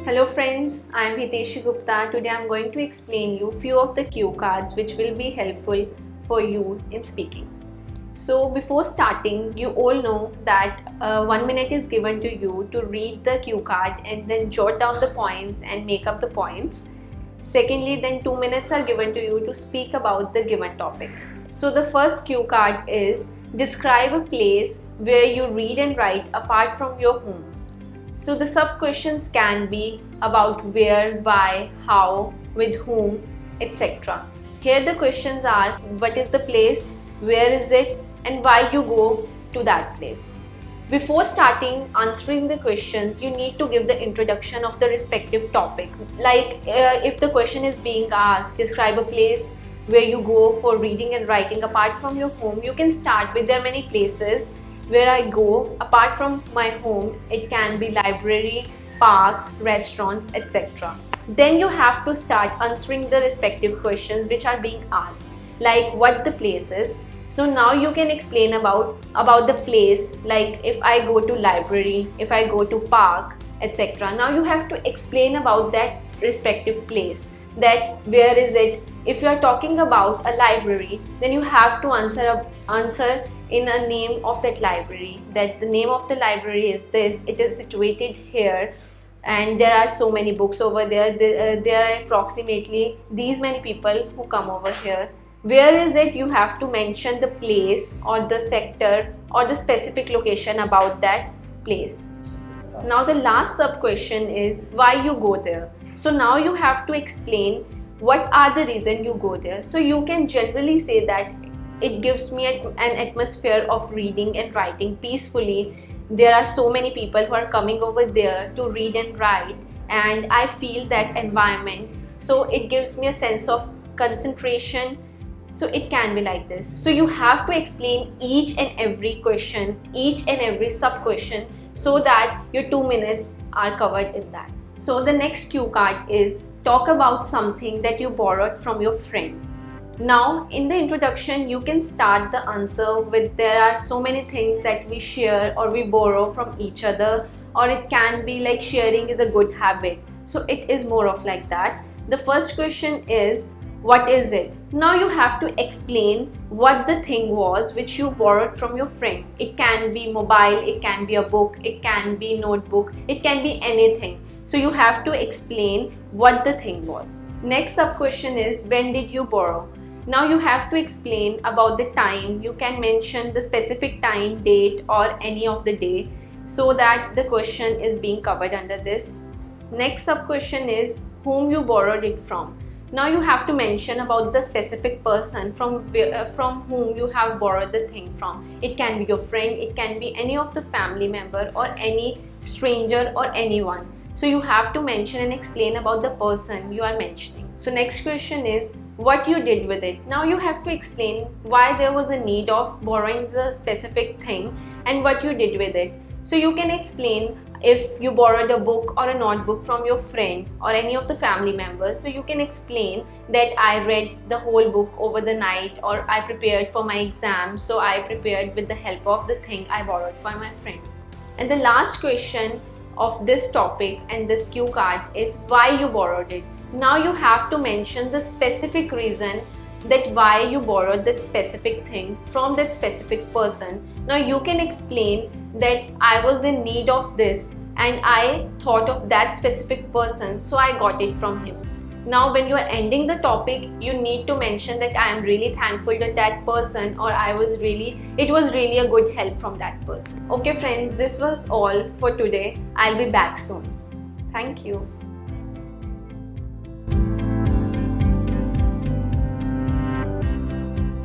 Hello friends, I am Hitesh Gupta. Today I am going to explain you few of the cue cards which will be helpful for you in speaking. So before starting, you all know that 1 minute is given to you to read the cue card and then jot down the points and make up the points. Secondly, then 2 minutes are given to you to speak about the given topic. So the first cue card is describe a place where you read and write apart from your home. So the sub questions can be about where, why, how, with whom, etc. Here the questions are what is the place, where is it, and why you go to that place. Before starting answering the questions, you need to give the introduction of the respective topic. Like if the question is being asked, describe a place where you go for reading and writing apart from your home, you can start with there are many places where I go apart from my home. It can be library, parks, restaurants, etc. Then you have to start answering the respective questions which are being asked, like what the place is. So now you can explain about the place, like if I go to library, if I go to park, etc. Now you have to explain about that respective place, that where is it. If you are talking about a library, then you have to answer in a name of that library, that the name of the library is this, it is situated here, and there are so many books over there. There are approximately these many people who come over here. Where is it? You have to mention the place or the sector or the specific location about that place. Now the last sub question is why you go there. So now you have to explain what are the reason you go there. So you can generally say that it gives me an atmosphere of reading and writing peacefully. There are so many people who are coming over there to read and write, and I feel that environment. So it gives me a sense of concentration. So it can be like this. So you have to explain each and every question, each and every sub question, so that your 2 minutes are covered in that. So the next cue card is talk about something that you borrowed from your friend. Now in the introduction you can start the answer with there are so many things that we share or we borrow from each other, or it can be like sharing is a good habit. So it is more of like that. The first question is what is it? Now you have to explain what the thing was which you borrowed from your friend. It can be mobile, it can be a book, it can be notebook, it can be anything. So you have to explain what the thing was. Next sub question is when did you borrow? Now you have to explain about the time. You can mention the specific time, date, or any of the day, so that the question is being covered under this. Next sub question is whom you borrowed it from. Now you have to mention about the specific person from whom you have borrowed the thing from. It can be your friend, it can be any of the family member or any stranger or anyone. So you have to mention and explain about the person you are mentioning. So next question is what you did with it. Now you have to explain why there was a need of borrowing the specific thing and what you did with it. So you can explain if you borrowed a book or a notebook from your friend or any of the family members. So you can explain that I read the whole book over the night, or I prepared for my exam, so I prepared with the help of the thing I borrowed from my friend. And the last question of this topic and this cue card is why you borrowed it. Now you have to mention the specific reason that why you borrowed that specific thing from that specific person. Now you can explain that I was in need of this and I thought of that specific person, so I got it from him. Now when you are ending the topic, you need to mention that I am really thankful to that person, or it was really a good help from that person. Okay friends, this was all for today. I'll be back soon. Thank you.